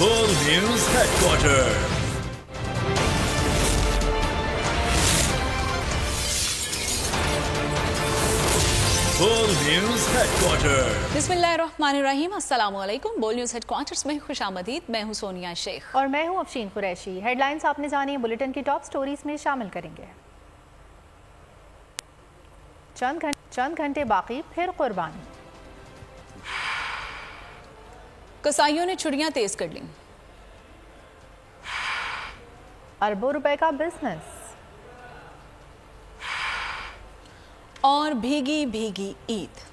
Full News Headquarters. Full News Headquarters. बिस्मिल्लाहिर्रहमानिर्रहीम, अस्सलाम वालेकुम। बोल न्यूज़ हेडक्वार्टर्स में खुशामदीद। मैं हूं सोनिया शेख और मैं हूं अफशीन कुरैशी। हेडलाइंस आपने जानी, बुलेटिन की टॉप स्टोरीज में शामिल करेंगे। चंद घंटे बाकी, फिर कुर्बानी। कसाईयों ने छुरियां तेज कर लीं। अरबों रुपए का बिजनेस। और भीगी भीगी ईद।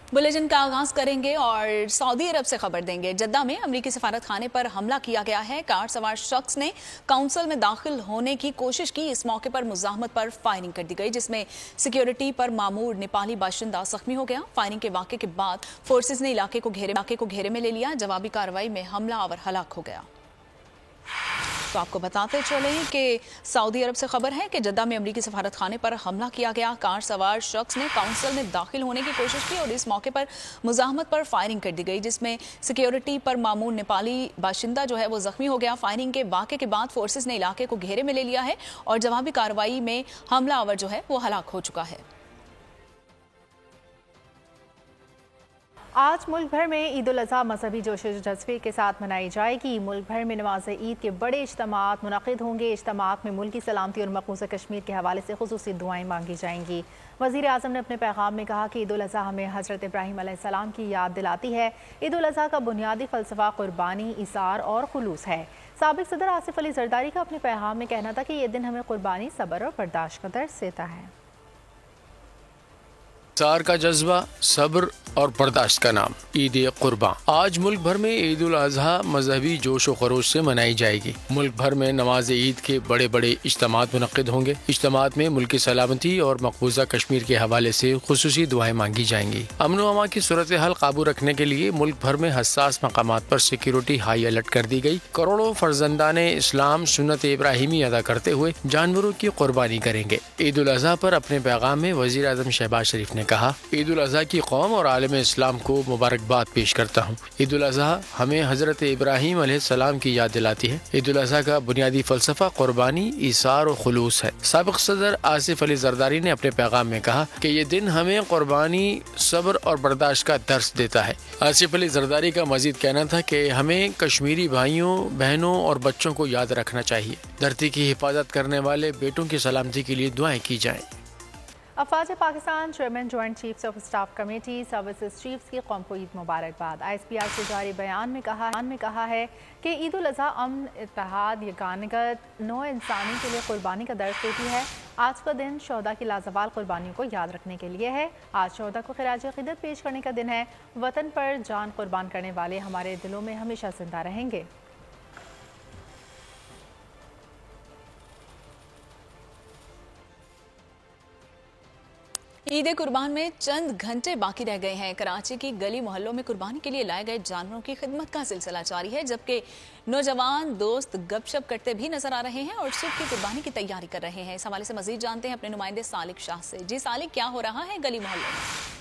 बुलेटिन का आगाज करेंगे और सऊदी अरब से खबर देंगे। जद्दा में अमरीकी सफारत खाने पर हमला किया गया है। कार सवार शख्स ने काउंसिल में दाखिल होने की कोशिश की। इस मौके पर मुजाहमत पर फायरिंग कर दी गई, जिसमें सिक्योरिटी पर मामूर नेपाली बाशिंदा जख्मी हो गया। फायरिंग के वाक़े के बाद फोर्सेज ने इलाके को घेरे में ले लिया। जवाबी कार्रवाई में हमलावर हलाक हो गया। तो आपको बताते चलें कि सऊदी अरब से खबर है कि जद्दा में अमरीकी सफारत खाने पर हमला किया गया। कार सवार शख्स ने काउंसिल में दाखिल होने की कोशिश की और इस मौके पर मुजाहमत पर फायरिंग कर दी गई, जिसमें सिक्योरिटी पर मामूर नेपाली बाशिंदा जो है वो जख्मी हो गया। फायरिंग के वाक़े के बाद फोर्सेज ने इलाके को घेरे में ले लिया है और जवाबी कार्रवाई में हमलावर जो है वो हलाक हो चुका है। आज मुल्क भर में ईद उल अज़हा मजहबी जोश जज्बे के साथ मनाई जाएगी। मुल्क भर में नमाज ईद के बड़े इज्तिमात मुनक़िद होंगे। इज्तिमात में मुल्क की सलामती और मक़बूज़ा कश्मीर के हवाले से खुसूसी दुआएं मांगी जाएंगी। वज़ीर आज़म ने अपने पैगाम में कहा कि ईद उल अज़हा हमें हज़रत इब्राहीम अलैहिस्सलाम की याद दिलाती है। ईद उल अज़हा का बुनियादी फ़लसफ़ा कुर्बानी, इसार और खुलूस है। साबिक़ सदर आसिफ अली ज़रदारी का अपने पैगाम में कहना था कि ये दिन हमें कुर्बानी, सब्र और बर्दाश्त का दर्स देता है। इसार का जज्बा, सब्र और बर्दाश्त का नाम, ईद कुर्बान। आज मुल्क भर में ईद उल अज़हा मजहबी जोश व खरोश से मनाई जाएगी। मुल्क भर में नमाज ईद के बड़े बड़े इज्तिमात मुनक़िद होंगे। इज्तिमात में मुल्क की सलामती और मक़बूज़ा कश्मीर के हवाले से खुसूसी दुआएं मांगी जाएंगी। अमन व अमा की सूरत हाल काबू रखने के लिए मुल्क भर में हसास मकामात पर सिक्योरिटी हाई अलर्ट कर दी गई। करोड़ों फर्जंदाने इस्लाम सुन्नत इब्राहिमी अदा करते हुए जानवरों की कुर्बानी करेंगे। ईद उल अज़हा पर अपने पैगाम में वज़ीर आज़म शहबाज शरीफ ने कहा, ईद उल अज़हा की कौम और आलम इस्लाम को मुबारकबाद पेश करता हूँ। ईद उल अज़हा हमें हज़रत इब्राहीम अलैहिस्सलाम की याद दिलाती है। ईद उल अज़हा का बुनियादी फ़लसफ़ा कुर्बानी, इसार और खुलूस है। साबिक़ सदर आसिफ अली ज़रदारी ने अपने पैगाम में कहा कि ये दिन हमें कुर्बानी, सब्र और बर्दाश्त का दर्स देता है। आसिफ अली ज़रदारी का मज़ीद कहना था कि हमें कश्मीरी भाइयों, बहनों और बच्चों को याद रखना चाहिए। धरती की हिफाजत करने वाले बेटों की सलामती के लिए दुआएं की जाएं। अफवाज Pakistan chairman joint chiefs of staff committee services chiefs की कौम को ईद मुबारकबाद। ISPR से जारी बयान में कहा है कि ईद उल अज़हा अमन, इत्तेहाद, यगानगत, नौ इंसानी के लिए कुर्बानी का दर्स देती है। आज का दिन शोहदा की लाजवाल कुर्बानियों को याद रखने के लिए है। आज शोहदा को खिराज अक़ीदत पेश करने का दिन है। वतन पर जान कुर्बान करने वाले हमारे दिलों में हमेशा जिंदा रहेंगे। ईद कुर्बान में चंद घंटे बाकी रह गए हैं। कराची की गली मोहल्लों में कुर्बानी के लिए लाए गए जानवरों की खिदमत का सिलसिला जारी है, जबकि नौजवान दोस्त गपशप करते भी नजर आ रहे हैं और सुबह की कुर्बानी की तैयारी कर रहे हैं। इस हवाले से मजीद जानते हैं अपने नुमाइंदे सालिक शाह से। जी सालिक, क्या हो रहा है गली मोहल्लों में?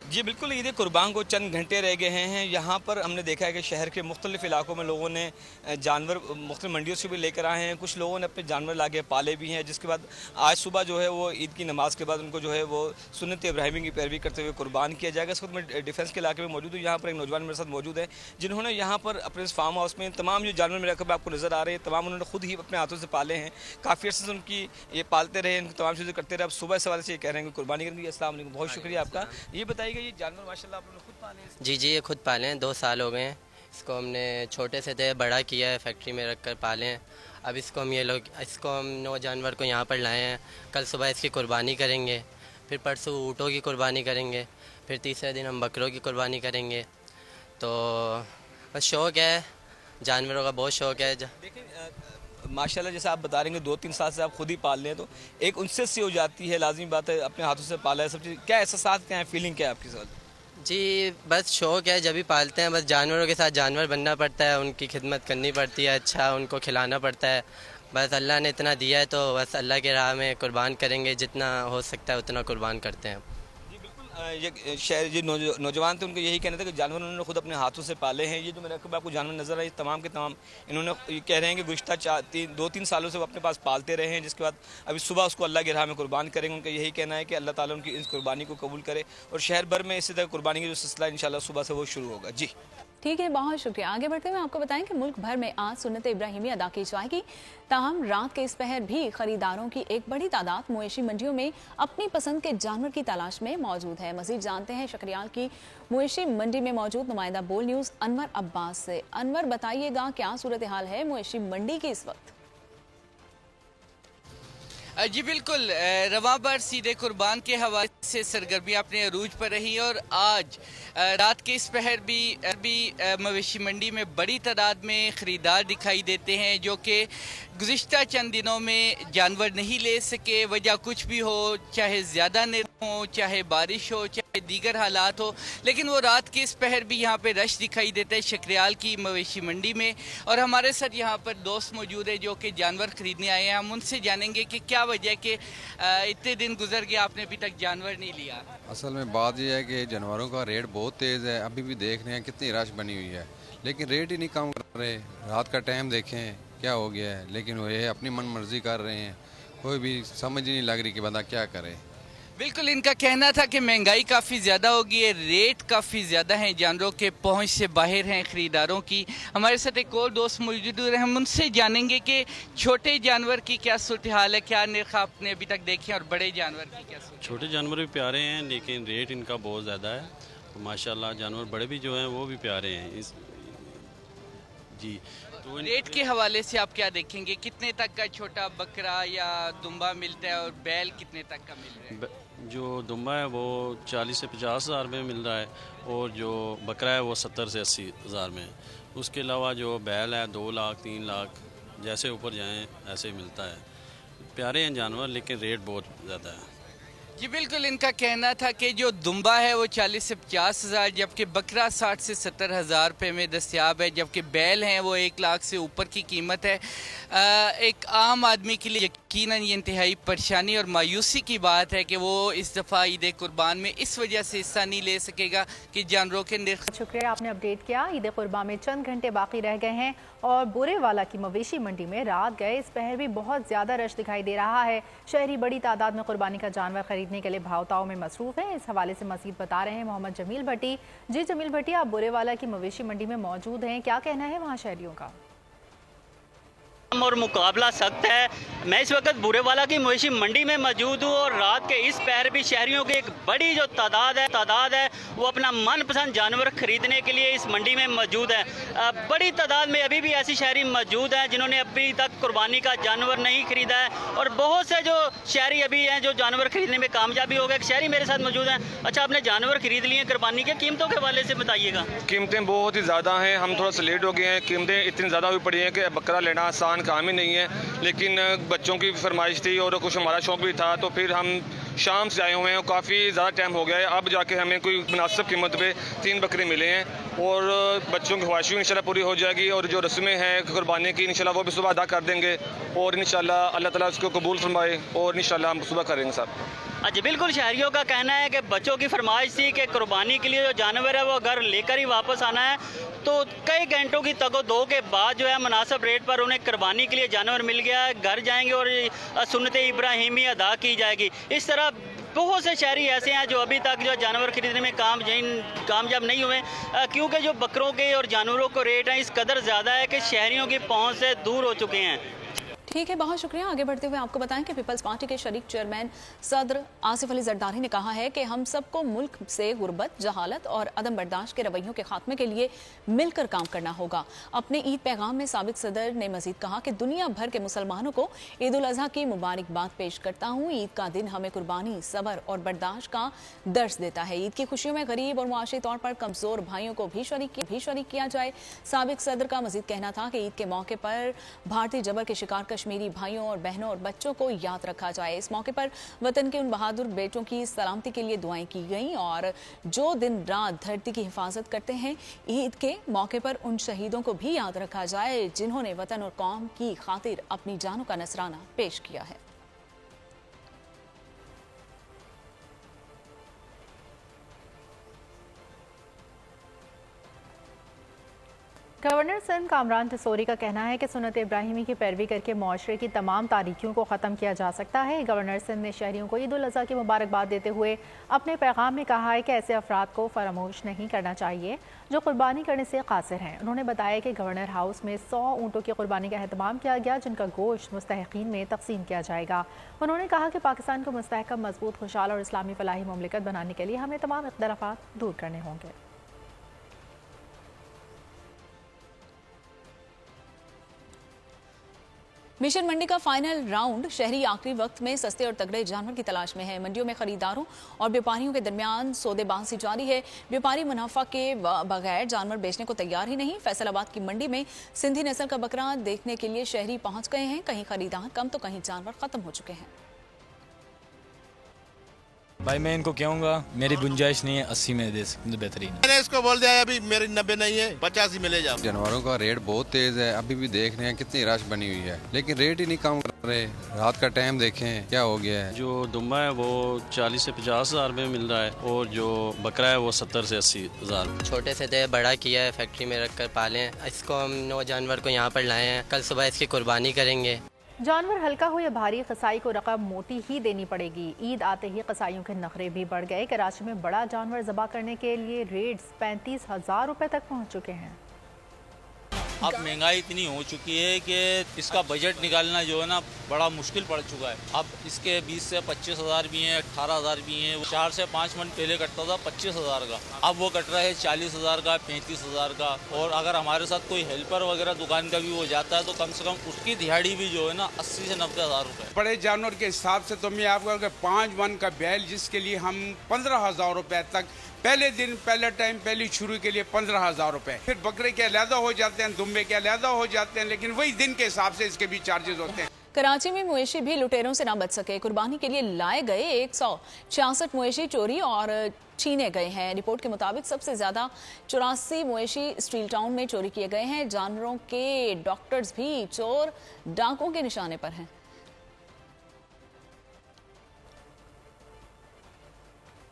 जी बिल्कुल, ईद कुर्बान को चंद घंटे रह गए हैं। यहाँ पर हमने देखा है कि शहर के मुख्तलिफ इलाकों में लोगों ने जानवर मुख्तलिफ मंडियों से भी लेकर आए हैं। कुछ लोगों ने अपने जानवर लाके पाले भी हैं, जिसके बाद आज सुबह जो है वो ईद की नमाज के बाद उनको जो है वो सुन्नत इब्राहिमी की पैरवी करते हुए कुर्बान किया जाएगा। इस वक्त मैं डिफेंस के इलाके में मौजूद हूँ। यहाँ पर एक नौजवान मेरे साथ मौजूद है जिन्होंने यहाँ पर अपने फार्म हाउस में तमाम जो जानवर मेरे कब आपको नज़र आ रहे हैं, तमाम उन्होंने खुद ही अपने हाथों से पाले हैं। काफ़ी अर्से से उनकी ये पालते रहे, इनकी तमाम चीज़ें करते रहे। अब सुबह से वाले से ये कह रहे हैं कि कुर्बानी करेंगे। अस्सलाम वालेकुम, बहुत शुक्रिया आपका। ये बताइएगा, ये जानवर माशाल्लाह आप लोगों ने खुद पाले हैं? जी, ये खुद पाले हैं। 2 साल हो गए हैं। इसको हमने छोटे से थे, बड़ा किया है, फैक्ट्री में रख कर पाले हैं। अब इसको हम 9 जानवर को यहाँ पर लाए हैं। कल सुबह इसकी कुर्बानी करेंगे, फिर परसों ऊँटों की कुर्बानी करेंगे, फिर तीसरे दिन हम बकरों की कुर्बानी करेंगे। तो बस शौक़ है, जानवरों का बहुत शौक़ है। देखिए माशाल्लाह, जैसे आप बता रहे हैं 2-3 साल से आप खुद ही पाल रहे हैं, तो एक उनसे सी हो जाती है, लाजमी बात है, अपने हाथों से पाला है सब चीज़। क्या एहसास, क्या है, फीलिंग क्या है आपके साथ? जी बस शौक़ है, जब भी पालते हैं बस जानवरों के साथ जानवर बनना पड़ता है, उनकी खिदमत करनी पड़ती है, अच्छा उनको खिलाना पड़ता है। बस अल्लाह ने इतना दिया है तो बस अल्लाह के राह में कुर्बान करेंगे, जितना हो सकता है उतना कुर्बान करते हैं। जी बिल्कुल, ये शहर जो नौजवान थे उनको यही कहना था कि जानवर उन्होंने खुद अपने हाथों से पाले हैं। ये जो मेरे आपको जानवर नजर आए तमाम के तमाम इन्होंने ये कह रहे हैं कि गुज़िश्ता 2-3 सालों से वो अपने पास पालते रहे हैं, जिसके बाद अभी सुबह उसको अल्लाह की राह में कुर्बान करेंगे। उनका यही कहना है कि अल्लाह ताला उनकी इस कुर्बानी को कबूल करे और शहर भर में इसी तरह कुर्बानी का जो सिलसिला इंशाल्लाह सुबह से वो शुरू होगा। जी ठीक है, बहुत शुक्रिया। आगे बढ़ते हुए आपको बताएं कि मुल्क भर में आज सुन्नत इब्राहिमी अदा की जाएगी। ताहम रात के इस पहर भी खरीदारों की एक बड़ी तादाद मवेशी मंडियों में अपनी पसंद के जानवर की तलाश में मौजूद है। मजीद जानते हैं शकरियाल की मवेशी मंडी में मौजूद नुमाइंदा बोल न्यूज़ अनवर अब्बास से। अनवर, बताइएगा क्या सूरत हाल है मवेशी मंडी की इस वक्त? जी बिल्कुल, रवां पर सीधे कुर्बान के हवाले से सरगर्मियाँ अपने अरूज पर रही और आज रात के इस पहर भी मवेशी मंडी में बड़ी तादाद में ख़रीदार दिखाई देते हैं जो कि गुज़िश्ता चंद दिनों में जानवर नहीं ले सके। वजह कुछ भी हो, चाहे ज़्यादा निर्म हो, चाहे बारिश हो, चाहे दीगर हालात हो, लेकिन वो रात के इस पहर भी यहाँ पे रश दिखाई देता है शकरियाल की मवेशी मंडी में। और हमारे साथ यहाँ पर दोस्त मौजूद है जो कि जानवर ख़रीदने आए हैं। हम उनसे जानेंगे कि क्या वजह कि इतने दिन गुजर गए आपने अभी तक जानवर नहीं लिया। असल में बात यह है कि जानवरों का रेट बहुत तेज़ है। अभी भी देख रहे हैं कितनी रश बनी हुई है, लेकिन रेट ही नहीं कम कर रहे। रात का टाइम देखें क्या हो गया है, लेकिन वो ये अपनी मन मर्जी कर रहे हैं। कोई भी समझ ही नहीं लग रही कि बंदा क्या करे। बिल्कुल, इनका कहना था कि महंगाई काफ़ी ज़्यादा होगी है, रेट काफ़ी ज़्यादा हैं, जानवरों के पहुंच से बाहर हैं खरीदारों की। हमारे साथ एक और दोस्त मौजूद हैं, हम उनसे जानेंगे कि छोटे जानवर की क्या सूरत हाल है, क्या निर्ख आपने अभी तक देखे और बड़े जानवर की क्या सूरत? छोटे जानवर भी प्यारे हैं लेकिन रेट इनका बहुत ज़्यादा है। तो माशाल्लाह जानवर बड़े भी जो हैं वो भी प्यारे हैं जी। तो रेट के हवाले से आप क्या देखेंगे, कितने तक का छोटा बकरा या दुम्बा मिलता है और बैल कितने तक का मिल रहा है? जो दुम्बा है वो 40 से 50 हज़ार में मिल रहा है और जो बकरा है वो 70 से 80 हज़ार में। उसके अलावा जो बैल है 2 लाख 3 लाख जैसे ऊपर जाएं ऐसे मिलता है। प्यारे हैं जानवर लेकिन रेट बहुत ज़्यादा है। जी बिल्कुल, इनका कहना था कि जो दुम्बा है वो 40 से 50 हज़ार, जबकि बकरा 60 से 70 हज़ार रुपये में दस्तियाब है, जबकि बैल हैं वो 1 लाख से ऊपर की कीमत है। एक आम आदमी के लिए यकीनन ये इंतहाई परेशानी और मायूसी की बात है कि वो इस दफ़ा ईद कुर्बान में इस वजह से हिस्सा नहीं ले सकेगा कि जानवरों के निर्ख। शुक्रिया, आपने अपडेट किया। ईद कुर्बान में चंद घंटे बाकी रह गए हैं और बोरेवाला की मवेशी मंडी में रात गए इस पहर भी बहुत ज़्यादा रश दिखाई दे रहा है। शहरी बड़ी तादाद में कुर्बानी का जानवर खरीदने के लिए भावताओं में मसरूफ है। इस हवाले से मजीद बता रहे हैं मोहम्मद जमील भट्टी। जी जमील भट्टी, आप बोरेवाला की मवेशी मंडी में मौजूद हैं, क्या कहना है वहाँ शहरियों का? और मुकाबला सख्त है। मैं इस वक्त बुरेवाला की मवेशी मंडी में मौजूद हूँ और रात के इस पहर भी शहरियों की एक बड़ी जो तादाद है वो अपना मनपसंद जानवर खरीदने के लिए इस मंडी में मौजूद है। बड़ी तादाद में अभी भी ऐसी शहरी मौजूद हैं जिन्होंने अभी तक कुर्बानी का जानवर नहीं खरीदा है और बहुत से जो शहरी अभी हैं जो जानवर खरीदने में कामयाबी हो गए। एक शहरी मेरे साथ मौजूद हैं। अच्छा, आपने जानवर खरीद लिए कुर्बानी के, कीमतों के हवाले से बताइएगा। कीमतें बहुत ही ज़्यादा हैं, हम थोड़ा सा लेट हो गए हैं। कीमतें इतनी ज़्यादा हुई पड़ी हैं कि बकरा लेना आसान काम ही नहीं है, लेकिन बच्चों की फरमाइश थी और कुछ हमारा शौक भी था, तो फिर हम शाम से आए हुए हैं। काफ़ी ज़्यादा टाइम हो गया है, अब जाके हमें कोई मुनासिब कीमत पे 3 बकरे मिले हैं और बच्चों की ख्वाहिश भी इंशाल्लाह पूरी हो जाएगी और जो रस्में हैं कुर्बानी की इंशाल्लाह वो भी सुबह अदा कर देंगे और इंशाल्लाह अल्लाह ताला उसको कबूल फरमाए और इंशाल्लाह हम सुबह करेंगे साहब। अच्छा, बिल्कुल शहरियों का कहना है कि बच्चों की फरमाइश थी कि कुर्बानी के लिए जो जानवर है वो घर लेकर ही वापस आना है, तो कई घंटों की तगो-दो के बाद जो है मुनासिब रेट पर उन्हें कुर्बानी के लिए जानवर मिल गया है। घर जाएंगे और सुन्नत इब्राहिमी अदा की जाएगी। इस तरह बहुत से शहरी ऐसे हैं जो अभी तक जो जानवर खरीदने में कामयाब नहीं हुए, क्योंकि जो बकरों के और जानवरों को रेट हैं इस कदर ज़्यादा है कि शहरियों की पहुँच से दूर हो चुके हैं। ठीक है, बहुत शुक्रिया। आगे बढ़ते हुए आपको बताएं कि पीपल्स पार्टी के शरीक चेयरमैन सदर आसिफ अली जरदारी ने कहा है कि हम सबको मुल्क से गुर्बत, जहालत और अदम बर्दाश्त के रवैयों के खात्मे के लिए मिलकर काम करना होगा। अपने ईद पैगाम में साबिक सदर ने मजीद कहा कि दुनिया भर के मुसलमानों को ईद उल अजहा की मुबारकबाद पेश करता हूँ। ईद का दिन हमें कुर्बानी, सब्र और बर्दाश्त का दर्स देता है। ईद की खुशियों में गरीब और मुआशी तौर पर कमजोर भाइयों को भी शरीक किया जाए। साबिक सदर का मजीद कहना था कि ईद के मौके पर भारतीय जबर के शिकार का कश्मीरी भाइयों और बहनों और बच्चों को याद रखा जाए। इस मौके पर वतन के उन बहादुर बेटों की सलामती के लिए दुआएं की गईं और जो दिन रात धरती की हिफाजत करते हैं, ईद के मौके पर उन शहीदों को भी याद रखा जाए जिन्होंने वतन और कौम की खातिर अपनी जानों का नजराना पेश किया है। गवर्नर सिंध कामरान तसोरी का कहना है कि सुन्नत इब्राहिमी की पैरवी करके मुआशरे की तमाम तारीकियों को ख़त्म किया जा सकता है। गवर्नर सिंध ने शहरियों को ईद उल अज़हा की मुबारकबाद देते हुए अपने पैगाम में कहा है कि ऐसे अफराद को फरामोश नहीं करना चाहिए जो कुर्बानी करने से कासिर हैं। उन्होंने बताया कि गवर्नर हाउस में 100 ऊँटों की कुर्बानी का एहतमाम किया गया, जिनका गोश्त मुस्तहिकीन में तकसीम किया जाएगा। उन्होंने कहा कि पाकिस्तान को मुस्तहकम, मजबूत, खुशहाल और इस्लामी फलाही मुमलिकत बनाने के लिए हमें तमाम इख्तिलाफात दूर करने होंगे। मिशन मंडी का फाइनल राउंड शहरी आखिरी वक्त में सस्ते और तगड़े जानवर की तलाश में है। मंडियों में खरीदारों और व्यापारियों के दरमियान सौदेबाजी जारी है। व्यापारी मुनाफा के बगैर जानवर बेचने को तैयार ही नहीं। फैसलाबाद की मंडी में सिंधी नस्ल का बकरा देखने के लिए शहरी पहुंच गए हैं। कहीं खरीदार कम तो कहीं जानवर खत्म हो चुके हैं। भाई मैं इनको कहूँगा, मेरी गुंजाइश नहीं है, 80 में दे सकते बेहतरीन। मैंने इसको बोल दिया अभी मेरी 90 नहीं है, 85 में ले जाओ। जानवरों का रेट बहुत तेज है, अभी भी देख रहे हैं कितनी रश बनी हुई है, लेकिन रेट ही नहीं कम कर रहे। रात का टाइम देखें क्या हो गया है। जो दुम्बा है वो 40 से 50 हज़ार में मिल रहा है और जो बकरा है वो 70 से 80 हज़ार। छोटे से दे बड़ा किया है, फैक्ट्री में रख कर पाले। इसको हम 9 जानवर को यहाँ पर लाए हैं, कल सुबह इसकी कुर्बानी करेंगे। जानवर हल्का हो या भारी, कसाई को रकम मोटी ही देनी पड़ेगी। ईद आते ही कसाईयों के नखरे भी बढ़ गए। कराची में बड़ा जानवर ज़बा करने के लिए रेट्स 35,000 रुपए तक पहुंच चुके हैं। अब महंगाई इतनी हो चुकी है कि इसका बजट निकालना जो है ना बड़ा मुश्किल पड़ चुका है। अब इसके 20 से 25 हज़ार भी हैं, 18 हज़ार भी हैं। 4 से 5 मन पहले कटता था 25 हज़ार का, अब वो कट रहा है 40 हज़ार का, 35 हज़ार का। और अगर हमारे साथ कोई हेल्पर वगैरह दुकान का भी हो जाता है तो कम से कम उसकी दिहाड़ी भी जो है ना 80 से 90 हज़ार रुपये। बड़े जानवर के हिसाब से तो मैं आपको 5 मन का बैल जिसके लिए हम 15,000 रुपये तक पहले दिन, पहले टाइम, पहली शुरू के लिए 15,000 रुपये, फिर बकरे के अलहदा हो जाते हैं, दुम्बे के अलहदा हो जाते हैं, लेकिन वही दिन के हिसाब से इसके भी चार्जेस होते हैं। कराची में मवेशी भी लुटेरों से न बच सके। कुर्बानी के लिए लाए गए 166 मवेशी चोरी और छीने गए हैं। रिपोर्ट के मुताबिक सबसे ज्यादा 84 मवेशी स्टील टाउन में चोरी किए गए हैं। जानवरों के डॉक्टर्स भी चोर डाकों के निशाने पर हैं।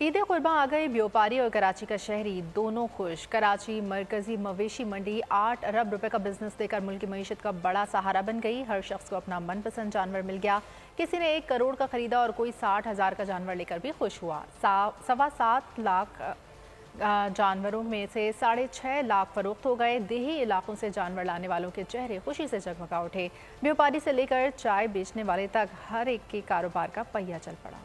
ईद कुर्बान आ गई। व्यापारी और कराची का शहरी दोनों खुश। कराची मरकजी मवेशी मंडी 8 अरब रुपए का बिजनेस देकर मुल्क की मईशत का बड़ा सहारा बन गई। हर शख्स को अपना मनपसंद जानवर मिल गया। किसी ने 1 करोड़ का खरीदा और कोई 60,000 का जानवर लेकर भी खुश हुआ। 7.25 लाख जानवरों में से 6.5 लाख फरोख्त हो गए। देही इलाकों से जानवर लाने वालों के चेहरे खुशी से जगमगा उठे। व्यापारी से लेकर चाय बेचने वाले तक हर एक के कारोबार का पहिया चल पड़ा।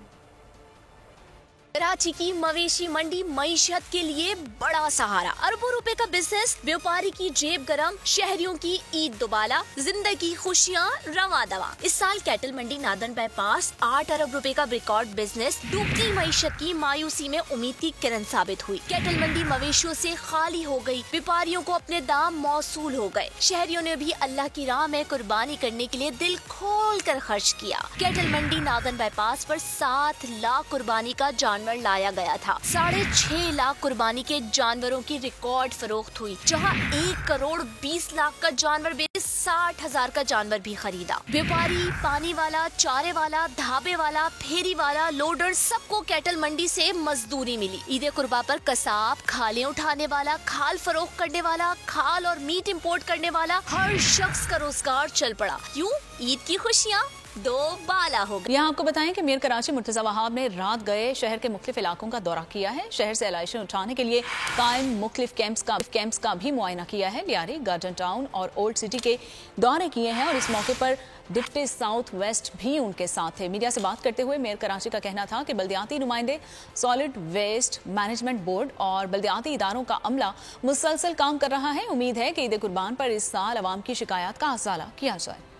कराची की मवेशी मंडी मईशत के लिए बड़ा सहारा। अरबों रुपए का बिजनेस, व्यापारी की जेब गरम, शहरियों की ईद दुबाला, जिंदगी खुशियाँ रवा दवा। इस साल कैटल मंडी नादन बाईपास 8 अरब रुपए का रिकॉर्ड बिजनेस डूबती मईशत की मायूसी में उम्मीद की किरण साबित हुई। कैटल मंडी मवेशियों से खाली हो गई, व्यापारियों को अपने दाम मौसूल हो गए। शहरियों ने भी अल्लाह की राह में कुर्बानी करने के लिए दिल खोल कर खर्च किया। कैटल मंडी नादन बाईपास पर 7 लाख कुर्बानी का जानवर लाया गया था। 6.5 लाख कुर्बानी के जानवरों की रिकॉर्ड फरोख्त हुई। जहां 1 करोड़ 20 लाख का जानवर बेचे, 60,000 का जानवर भी खरीदा। व्यापारी, पानी वाला, चारे वाला, ढाबे वाला, फेरी वाला, लोडर, सबको कैटल मंडी से मजदूरी मिली। ईद कुर्बा पर कसाब, खालें उठाने वाला, खाल फरोख्त करने वाला, खाल और मीट इंपोर्ट करने वाला, हर शख्स का रोजगार चल पड़ा। क्यों? ईद की खुशियाँ दो बाला हो गई। यहाँ आपको बताएं कि मीर कराची मुर्तजा वहाब ने रात गए शहर के मुख्तलिफ इलाकों का दौरा किया है। शहर से एलाइशें उठाने के लिए कायम मुख्तलिफ कैंप्स का भी मुआयना किया है। लियारी, गार्डन टाउन और ओल्ड सिटी के दौरे किए हैं और इस मौके पर डिप्टी साउथ वेस्ट भी उनके साथ थे। मीडिया से बात करते हुए मेयर कराची का कहना था कि बल्दियाती नुमाइंदे, सॉलिड वेस्ट मैनेजमेंट बोर्ड और बल्दियाती इदारों का अमला मुसलसल काम कर रहा है। उम्मीद है कि ईद कुर्बान पर इस साल अवाम की शिकायत का असाला किया जाए।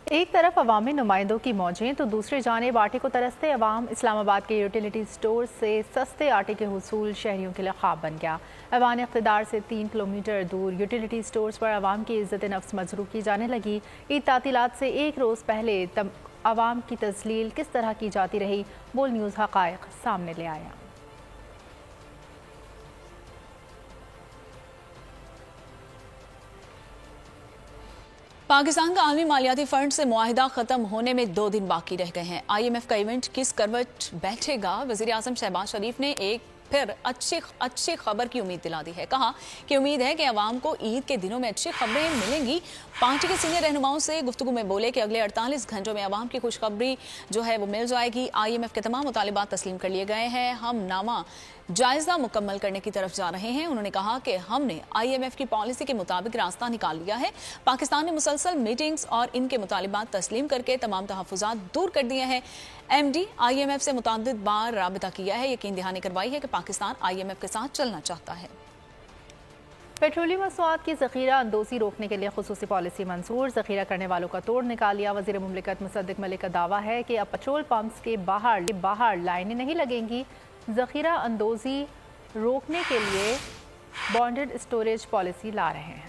एक तरफ अवामी नुमाइंदों की मौजें तो दूसरी जानिब आटे को तरसते अवाम। इस्लामाबाद के यूटिलिटी स्टोर से सस्ते आटे के हुसूल शहरियों के लिए ख्वाब बन गया। ऐवान इक़्तिदार से 3 किलोमीटर दूर यूटिलिटी स्टोर्स पर अवाम की इज्जत नफ्स मजरूह की जाने लगी। ईद तातीलात से एक रोज़ पहले अवाम की तज़लील किस तरह की जाती रही, बोल न्यूज़ हक़ाइक़ सामने ले आया। पाकिस्तान का आलमी मालियाती फंड से मुआहिदा खत्म होने में 2 दिन बाकी रह गए हैं। IMF का इवेंट किस करवट बैठेगा? वज़ीर आज़म शहबाज शरीफ ने एक फिर अच्छी खबर की उम्मीद दिला दी है। कहा कि उम्मीद है कि अवाम को ईद के दिनों में अच्छी खबरें मिलेंगी। पार्टी के सीनियर रहनुमाओं से गुफ्तगू में बोले कि अगले 48 घंटों में अवाम की खुशखबरी जो है वो मिल जाएगी। IMF के तमाम मुतालिबात तस्लीम कर लिए गए हैं। हम नामा जायजा मुकम्मल करने की तरफ जा रहे हैं। उन्होंने कहा कि हमने IMF की पॉलिसी के मुताबिक रास्ता निकाल लिया है। पाकिस्तान ने मुसलसल मीटिंग्स और इनके मुतालिबात तस्लीम करके तमाम तहफ़्फ़ुज़ात दूर कर दिए हैं। MD IMF से मुतअद्दिद बार राबिता किया है, यकीन दहानी करवाई है कि पाकिस्तान IMF के साथ चलना चाहता है। पेट्रोलियम मसनूआत की ज़ख़ीरा अंदोज़ी रोकने के लिए खुसूसी पॉलिसी मंजूर। ज़ख़ीरा करने वालों का तोड़ निकाल लिया। वज़ीर मुमलिकत मुसद्दिक मलिक का दावा है कि अब पेट्रोल पंप्स के बाहर लाइनें नहीं लगेंगी। ज़ख़ीरा अंदोज़ी रोकने के लिए बॉन्डेड स्टोरेज पॉलिसी ला रहे हैं।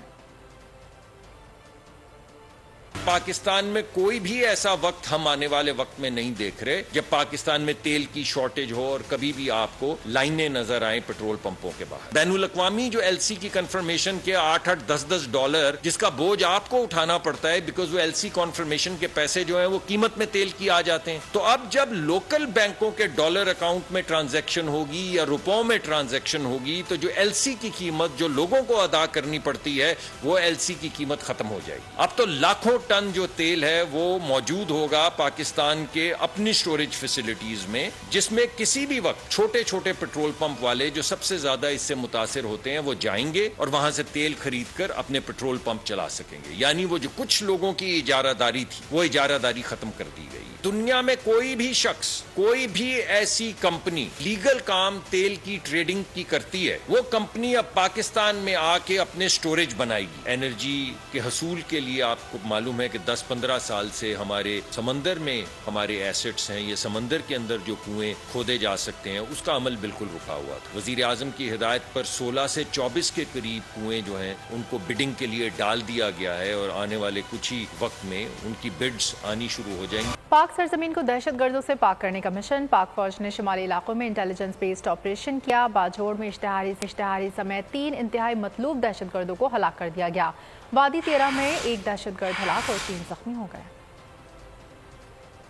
पाकिस्तान में कोई भी ऐसा वक्त हम आने वाले वक्त में नहीं देख रहे जब पाकिस्तान में तेल की शॉर्टेज हो और कभी भी आपको लाइनें नजर आए पेट्रोल पंपों के बाहर। बैनुल अक़वामी जो LC की कंफर्मेशन के 8-8, 10-10 डॉलर जिसका बोझ आपको उठाना पड़ता है बिकॉज वो LC कंफर्मेशन के पैसे जो है वो कीमत में तेल की आ जाते हैं। तो अब जब लोकल बैंकों के डॉलर अकाउंट में ट्रांजैक्शन होगी या रुपयों में ट्रांजैक्शन होगी तो जो LC की कीमत जो लोगों को अदा करनी पड़ती है वो LC की कीमत खत्म हो जाएगी। अब तो लाखों टन जो तेल है वो मौजूद होगा पाकिस्तान के अपनी स्टोरेज फैसिलिटीज में, जिसमें किसी भी वक्त छोटे छोटे पेट्रोल पंप वाले जो सबसे ज्यादा इससे मुतासिर होते हैं वो जाएंगे और वहां से तेल खरीद कर अपने पेट्रोल पंप चला सकेंगे। यानी वो जो कुछ लोगों की इजारादारी थी वो इजारादारी खत्म कर दी गई। दुनिया में कोई भी शख्स, कोई भी ऐसी कंपनी लीगल काम तेल की ट्रेडिंग की करती है, वो कंपनी अब पाकिस्तान में आके अपने स्टोरेज बनाएगी। एनर्जी के हसूल के लिए आपको मालूम है कि 10-15 साल से हमारे समंदर में हमारे एसेट्स हैं, ये समंदर के अंदर जो कुएं खोदे जा सकते हैं उसका अमल बिल्कुल रुका हुआ था। वजीर आजम की हिदायत पर 16 से 24 के करीब कुएं जो हैं उनको बिडिंग के लिए डाल दिया गया है और आने वाले कुछ ही वक्त में उनकी बिड्स आनी शुरू हो जाएंगी। पाक सरजमीन को दहशतगर्दों से पाक करने का मिशन। पाक फौज ने शुमाली इलाकों में इंटेलिजेंस बेस्ड ऑपरेशन किया। बाजोड़ में इश्तिहारी समेत 3 इंतहाई मतलूब दहशतगर्दों को हलाक कर दिया गया। वादी 13 में एक दहशतगर्द हलाक और 3 जख्मी हो गए।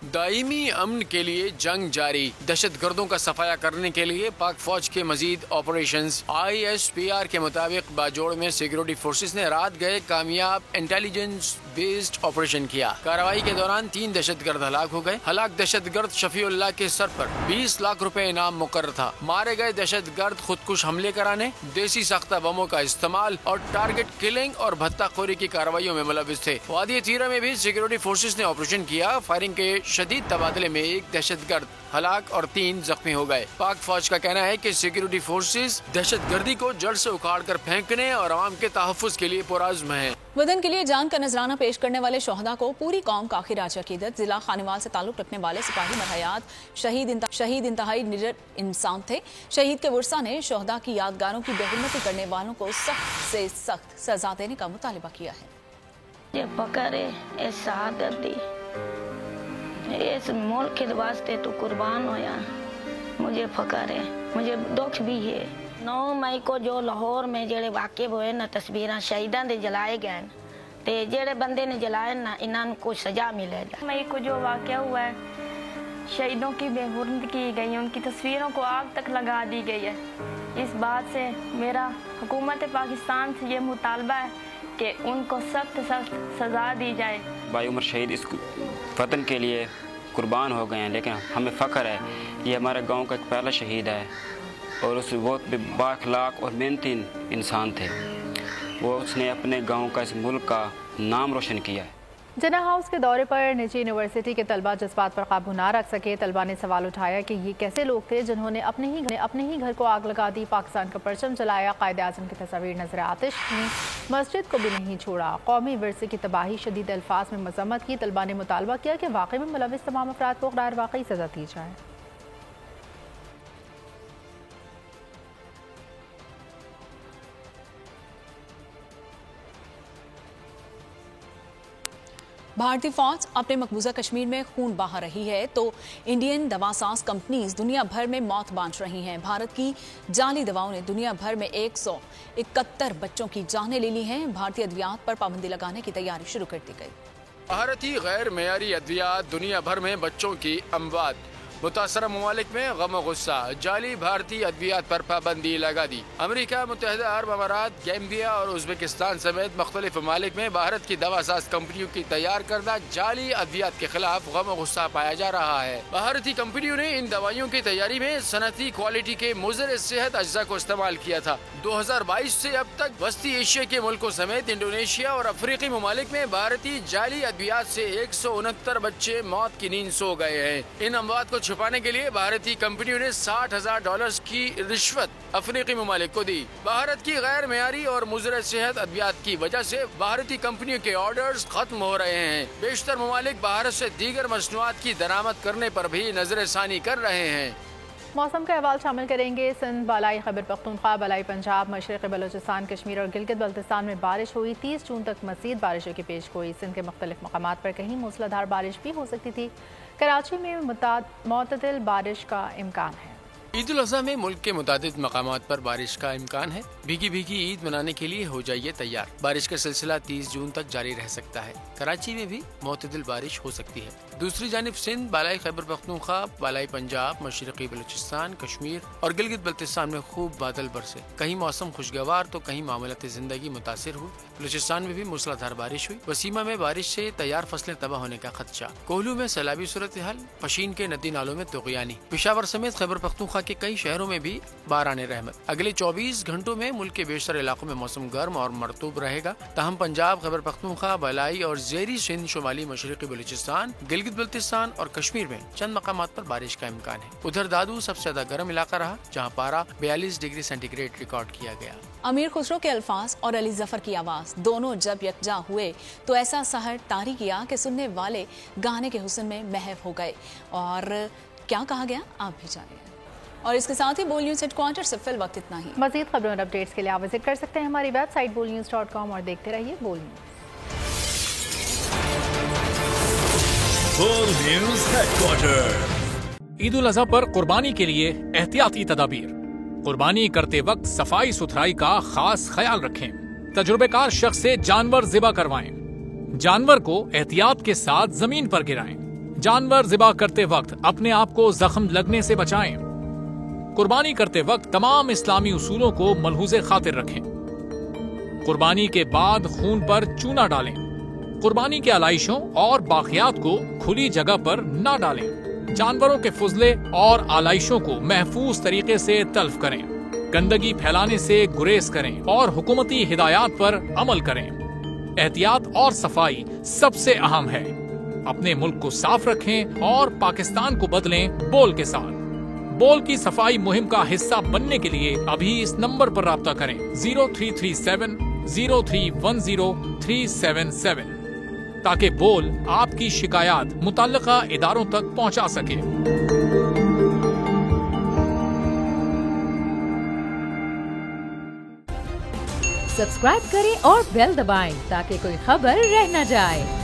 दायमी अमन के लिए जंग जारी। दहशतगर्दों का सफाया करने के लिए पाक फौज के मजीद ऑपरेशंस। ISPR के मुताबिक बाजोड़ में सिक्योरिटी फोर्सेस ने रात गए कामयाब इंटेलिजेंस बेस्ड ऑपरेशन किया। कार्रवाई के दौरान 3 दहशतगर्द हलाक हो गए। हलाक दहशतगर्द शफीउल्लाह के सर पर 20 लाख रुपए इनाम मुकर्रर था। मारे गए दहशतगर्द खुदकुश हमले कराने, देसी सख्ता बमों का इस्तेमाल और टारगेट किलिंग और भत्ताखोरी की कार्रवाइयों में मुलविस थे। वादी तीरा में भी सिक्योरिटी फोर्सेस ने ऑपरेशन किया। फायरिंग के शदीद तबादले में एक दहशतगर्द हलाक और 3 जख्मी हो गए। पाक फौज का कहना है कि सिक्योरिटी फोर्सेस दहशतगर्दी को जड़ से उखाड़ कर फेंकने और आवाम के तहफ्फुज़ के लिए पुरअज़्म हैं। वतन के लिए जान का नजराना पेश करने वाले शोहदा को पूरी कौम का आखिराज अकीदत। जिला खानीवाल से ताल्लुक रखने वाले सिपाही मरहयात शहीद इंतहाई निडर इंसान थे। शहीद के वर्सा ने शोहदा की यादगारों की बेहुरमती करने वालों को सख्त से सख्त सजा देने का मुतालिबा किया है। इस मुल्क के वास्ते तो कुर्बान होया, मुझे फकर है, मुझे दुख भी है। 9 मई को जो लाहौर में जेड़े वाक़े होए ना तस्वीर शहीदां दे जलाए गए ते जेड़े बंदे ने जलाए ना इन्हां को सजा मिलेगा। मई को जो वाक़या हुआ है, शहीदों की बेहुरमती की गई, उनकी तस्वीरों को आग तक लगा दी गई है। इस बात से मेरा हुकूमत पाकिस्तान से ये मुतालबा है कि उनको सख्त सजा दी जाए। भाई उमर शहीद इस वतन के लिए कुर्बान हो गए हैं, लेकिन हमें फ़ख्र है ये हमारे गांव का एक पहला शहीद है और उस बहुत बाअखलाक और मेहनती इंसान थे। वो उसने अपने गांव का, इस मुल्क का नाम रोशन किया है। जना हाउस के दौरे पर निजी यूनिवर्सिटी के तलबा जज्बात पर काबू ना रख सके। तलबा ने सवाल उठाया कि ये कैसे लोग थे जिन्होंने अपने ही घर को आग लगा दी, पाकिस्तान का परचम जलाया, कायदे आज़म की तस्वीर नजर आतिश की, मस्जिद को भी नहीं छोड़ा, कौमी विरसे की तबाही शदीद अल्फाज में मजम्मत की। तलबा ने मुतालबा किया कि वाकई में मुलविस तमाम अफराद को गैर वाकई सजा दी जाए। भारतीय फौज अपने मकबूजा कश्मीर में खून बहा रही है तो इंडियन दवासाज कंपनीज दुनिया भर में मौत बांट रही हैं। भारत की जाली दवाओं ने दुनिया भर में 171 बच्चों की जानें ले ली हैं। भारतीय अद्वियात पर पाबंदी लगाने की तैयारी शुरू कर दी गई। भारतीय गैर मेयारी अद्वियात दुनिया भर में बच्चों की अमवात, मुतासरा ममालिक में गम और गुस्सा, जाली भारतीय अद्वियात पर पाबंदी लगा दी। अमेरिका, मुत्तहिदा अरब अमारात, गैम्बिया और उज्बेकिस्तान समेत मुख्तलिफ ममालिक में भारत की दवासाज कंपनियों की तैयार करदा जाली अद्वियात के खिलाफ गम और गुस्सा पाया जा रहा है। भारतीय कंपनियों ने इन दवाइयों की तैयारी में सनती क्वालिटी के मुज़र सेहत अज्जा को इस्तेमाल किया था। 2022 से अब तक वस्ती एशिया के मुल्कों समेत इंडोनेशिया और अफ्रीकी ममालिक में भारतीय जाली अद्वियात से 169 बच्चे मौत की नींद सो गए हैं। इन अमवात को छुपाने के लिए भारतीय कंपनियों ने $60,000 की रिश्वत अफ्रीकी ममालिक को दी। भारत की गैर मेयारी और मुज़र सेहत अद्वियात की वजह से भारतीय कंपनियों के ऑर्डर्स खत्म हो रहे हैं। बेशतर ममालिक भारत से दीगर मसनूआत की दरामद करने पर भी नजरसानी कर रहे हैं। मौसम का अहवाल शामिल करेंगे। सिंध, बालाई खैबर पख्तूनख्वा, बालाई पंजाब, मशरक़ी बलोचिस्तान, कश्मीर और गिलगित बल्तिस्तान में बारिश हुई। 30 जून तक मज़ीद बारिशों की पेशगोई। सिंध के मुख्तलिफ मकामात पर कहीं मूसलाधार बारिश भी हो सकती थी। कराची में मुतदिल बारिश का इम्कान है। ईद उल अज़हा में मुल्क के मुतादिद मकामात पर बारिश का इम्कान है। भीगी भीगी ईद मनाने के लिए हो जाइए तैयार। बारिश का सिलसिला 30 जून तक जारी रह सकता है। कराची में भी मुतदिल बारिश हो सकती है। दूसरी जानिब सिंध, बालाई खैबर पख्तूनख्वा, बालाई पंजाब, मशरक़ी बलूचिस्तान, कश्मीर और गिलगित बल्तिस्तान में खूब बादल बरसे। कहीं मौसम खुशगवार तो कहीं मामूलात जिंदगी मुतासिर हुई। बलूचिस्तान में भी मूसलाधार बारिश हुई। वसीमा में बारिश से तैयार फसलें तबाह होने का खदशा। कोहलू में सैलाबी सूरत हाल, पशीन के नदी नालों में तुग़यानी। पेशावर समेत खैबर पख्तूनख्वा के कई शहरों में भी बाराने रहमत। अगले 24 घंटों में मुल्क के बेशतर इलाकों में मौसम गर्म और मरतूब रहेगा। तहम पंजाब, खैबर पख्तूनख्वा, बालाई और ज़ेरी सिंध, शुमाली मशरक़ी बलूचिस्तान, गिलगित बल्तिस्तान और कश्मीर में चंद मकामात पर बारिश का इम्कान है। उधर दादू सबसे ज्यादा गर्म इलाका रहा, जहाँ पारा 42 डिग्री सेंटीग्रेड रिकॉर्ड किया गया। अमीर खुसरो के अल्फाज और अली जफर की आवाज दोनों जब यकजा हुए तो ऐसा सहर तारी किया कि सुनने वाले गाने के हुस्न में महव हो गए। और क्या कहा गया आप भी जानिए। और इसके साथ ही बोल न्यूज़ हेडक्वार्टर से फिल वक्त इतना ही। मज़ीद खबरों और अपडेट्स के लिए आप विजिट कर सकते हैं हमारी वेबसाइट bolnews.com और देखते रहिए बोल न्यूज़ हेडक्वार्टर। ईद उल अज़हा पर कुर्बानी के लिए एहतियाती तदाबीर। कुर्बानी करते वक्त सफाई सुथराई का खास ख्याल रखें। तजुर्बेकार शख्स से जानवर ज़िबा करवाएं। जानवर को एहतियात के साथ जमीन पर गिराएं। जानवर ज़िबा करते वक्त अपने आप को जख्म लगने से बचाएं। कुर्बानी करते वक्त तमाम इस्लामी उसूलों को मलहूज़े खातिर रखें। कुर्बानी के बाद खून पर चूना डालें। कुर्बानी के आलाइशों और बाकियात को खुली जगह पर न डालें। जानवरों के फुजले और आलाइशों को महफूज तरीके से तल्फ करें। गंदगी फैलाने से गुरेज करें और हुकूमती हिदायत पर अमल करें। एहतियात और सफाई सबसे अहम है। अपने मुल्क को साफ रखें और पाकिस्तान को बदलें बोल के साथ। बोल की सफाई मुहिम का हिस्सा बनने के लिए अभी इस नंबर पर राब्ता करें 0337 0310 377 ताकि बोल आपकी शिकायत मुतल्लिका इदारों तक पहुंचा सके। सब्सक्राइब करें और बेल दबाएं ताकि कोई खबर रह न जाए।